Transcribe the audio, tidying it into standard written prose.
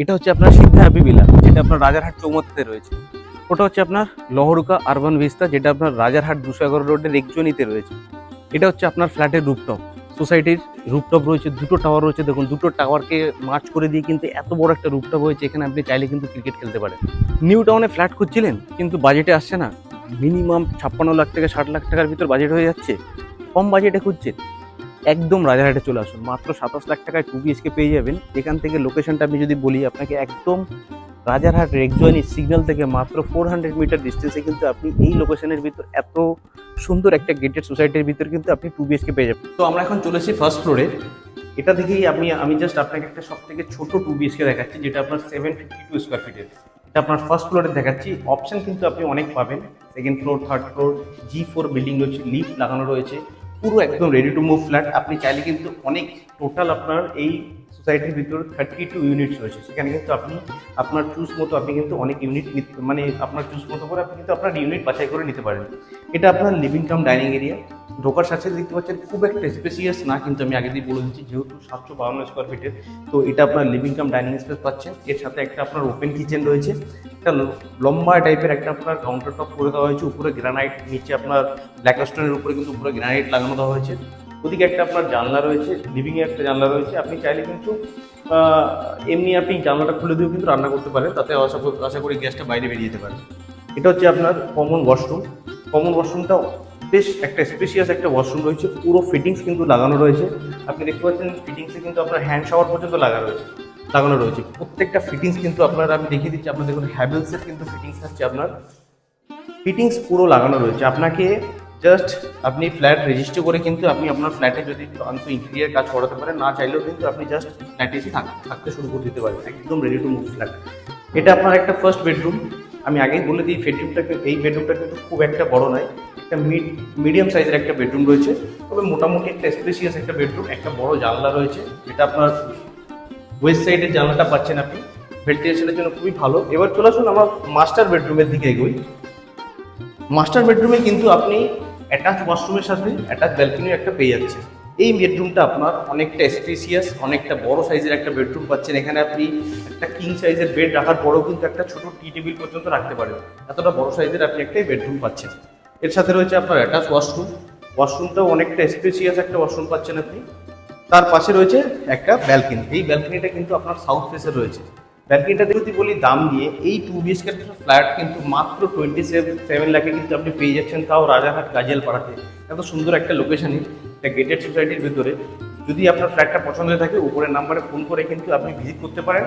এটা হচ্ছে আপনার সিদ্ধা হ্যাপি ভিলা, যেটা আপনার রাজারহাট চৌমাথাতে রয়েছে। ওটা হচ্ছে আপনার লহরুকা আরবান ভিস্তা, যেটা আপনার রাজারহাট 211 রোডের একজনইতে রয়েছে। এটা হচ্ছে আপনার ফ্ল্যাটের রুফটপ, সোসাইটির রুফটপ রয়েছে, দুটো টাওয়ার রয়েছে। দেখুন দুটো টাওয়ারকে মার্চ করে দিয়ে কিন্তু এত বড় একটা রুফটপ হয়েছে, এখানে আপনি চাইলে কিন্তু ক্রিকেট খেলতে পারেন। নিউ টাউনে ফ্ল্যাট খুঁজছিলেন কিন্তু বাজেটে আসছে না, মিনিমাম 56 লাখ থেকে 60 লাখ টাকার ভিতর বাজেট হয়ে যাচ্ছে, কম বাজেটে খুঁজছেন, একদম রাজারহাটে চলে আসুন। মাত্র 27 লাখ টাকায় 2 BHK পেয়ে যাবেন। এখান থেকে লোকেশনটা আমি যদি বলি আপনাকে, একদম রাজারহাট রেকজয়নি সিগন্যাল থেকে মাত্র 400 মিটার ডিস্টেন্সে কিন্তু আপনি এই লোকেশনের ভিতর এত সুন্দর একটা গেটেড সোসাইটির ভিতর কিন্তু আপনি 2 BHK পেয়ে যাবেন। তো আমরা এখন চলেছি ফার্স্ট ফ্লোরে। এটা থেকেই আমি জাস্ট আপনাকে একটা সব থেকে ছোট 2 BHK দেখাচ্ছি, যেটা আপনার 752 স্কোয়ার ফিটের। এটা আপনার ফার্স্ট ফ্লোরে দেখাচ্ছি। অপশন কিন্তু আপনি অনেক পাবেন, second floor, third floor, G4 building রয়েছে, লিফট লাগানো রয়েছে, পুরো একদম রেডি টু মুভ ফ্ল্যাট। আপনি চাইলে কিন্তু অনেক, টোটাল আপনার এই সোসাইটির ভিতর 32 ইউনিটস রয়েছে, সেখানে কিন্তু আপনি আপনার চুজ মতো আপনি কিন্তু অনেক ইউনিট মানে আপনার চুজ মতো করে আপনি কিন্তু আপনার ইউনিট বাছাই করে নিতে পারেন। এটা আপনার লিভিং কাম ডাইনিং এরিয়া। ঢোকার সাথে দেখতে পাচ্ছেন খুব একটা স্পেসিয়াস না, কিন্তু আমি আগে দিয়ে বলে দিচ্ছি যেহেতু 752 স্কোয়ার ফিটের, তো এটা আপনার লিভিং কাম ডাইনিং স্পেস পাচ্ছেন। এর সাথে একটা আপনার ওপেন কিচেন রয়েছে, একটা লম্বা টাইপের একটা আপনার কাউন্টার টপ করে দেওয়া হয়েছে, উপরে গ্রানাইট, নিচে আপনার ব্ল্যাক স্টোনের উপরে কিন্তু উপরে গ্রানাইট লাগানো দেওয়া হয়েছে। ওদিকে একটা আপনার জানলা রয়েছে, লিভিংয়ে একটা জানলা রয়েছে। আপনি চাইলে কিন্তু এমনি আপনি জানলাটা খুলে দিয়েও কিন্তু রান্না করতে পারেন, তাতে আশা করি গ্যাসটা বাইরে বেরিয়ে যেতে পারে। এটা হচ্ছে আপনার কমন ওয়াশরুম। কমন ওয়াশরুমটাও বেশ একটা স্পেশিয়াস একটা ওয়াশরুম রয়েছে, পুরো ফিটিংস কিন্তু লাগানো রয়েছে। আপনি দেখতে পাচ্ছেন ফিটিংসে কিন্তু আপনার হ্যান্ড শাওয়ার পর্যন্ত লাগানো রয়েছে। প্রত্যেকটা ফিটিংস কিন্তু আপনার আমি দেখিয়ে দিচ্ছি। আপনার দেখুন হ্যাভেলসের কিন্তু ফিটিংস আসছে, আপনার ফিটিংস পুরো লাগানো রয়েছে। আপনাকে জাস্ট আপনি ফ্ল্যাট রেজিস্টার করে কিন্তু আপনি আপনার ফ্ল্যাটে যদি অন্ত ইন্টেরিয়ার কাজ করাতে পারেন, না চাইলেও কিন্তু আপনি জাস্ট ফ্ল্যাটে এসে থাকতে শুরু করে দিতে পারেন, একদম রেডি টু মুভ ফ্ল্যাট। এটা আপনার একটা ফার্স্ট বেডরুম। আমি আগেই বলে দিই এই বেডরুমটা কিন্তু খুব একটা বড় নয়, একটা মিডিয়াম সাইজের একটা বেডরুম রয়েছে, তবে মোটামুটি একটা স্পেসিয়াস একটা বেডরুম। একটা বড় জানলা রয়েছে, যেটা আপনার ওয়েস্ট সাইডের জানলাটা পাচ্ছেন আপনি, ভেন্টিলেশনের জন্য খুবই ভালো। এবার চলে আসুন আমরা মাস্টার বেডরুমের দিকে এগোই। মাস্টার বেডরুমে কিন্তু আপনি অ্যাটাচ ওয়াশরুমের সাথে অ্যাটাচ ব্যালকনি একটা পেয়ে যাচ্ছেন। এই বেডরুমটা আপনার অনেকটা স্পেসিয়াস, অনেকটা বড় সাইজের একটা বেডরুম পাচ্ছেন। এখানে আপনি একটা কিং সাইজের বেড রাখার পরেও কিন্তু একটা ছোট টি টেবিল পর্যন্ত রাখতে পারেন, এতটা বড় সাইজের আপনি একটা বেডরুম পাচ্ছেন। এর সাথে রয়েছে আপনার অ্যাটাচ ওয়াশরুম। ওয়াশরুমটাও অনেকটা স্পেসিয়াস একটা ওয়াশরুম পাচ্ছেন আপনি। তার পাশে রয়েছে একটা ব্যালকনি। এই ব্যালকনিটা কিন্তু আপনার সাউথ ফেসে রয়েছে। ব্যালকনিটাতে যদি বলি দাম দিয়ে, এই 2 BHK ফ্ল্যাট কিন্তু মাত্র 27 লাখে কিন্তু আপনি পেয়ে যাচ্ছেন, তাও রাজারহাট গাজিয়ালপাড়াতে। এত সুন্দর একটা লোকেশনে, একটা গেটেড সোসাইটির ভিতরে। যদি আপনার ফ্ল্যাটটা পছন্দ হয়ে থাকে, উপরের নাম্বারে ফোন করে কিন্তু আপনি ভিজিট করতে পারেন।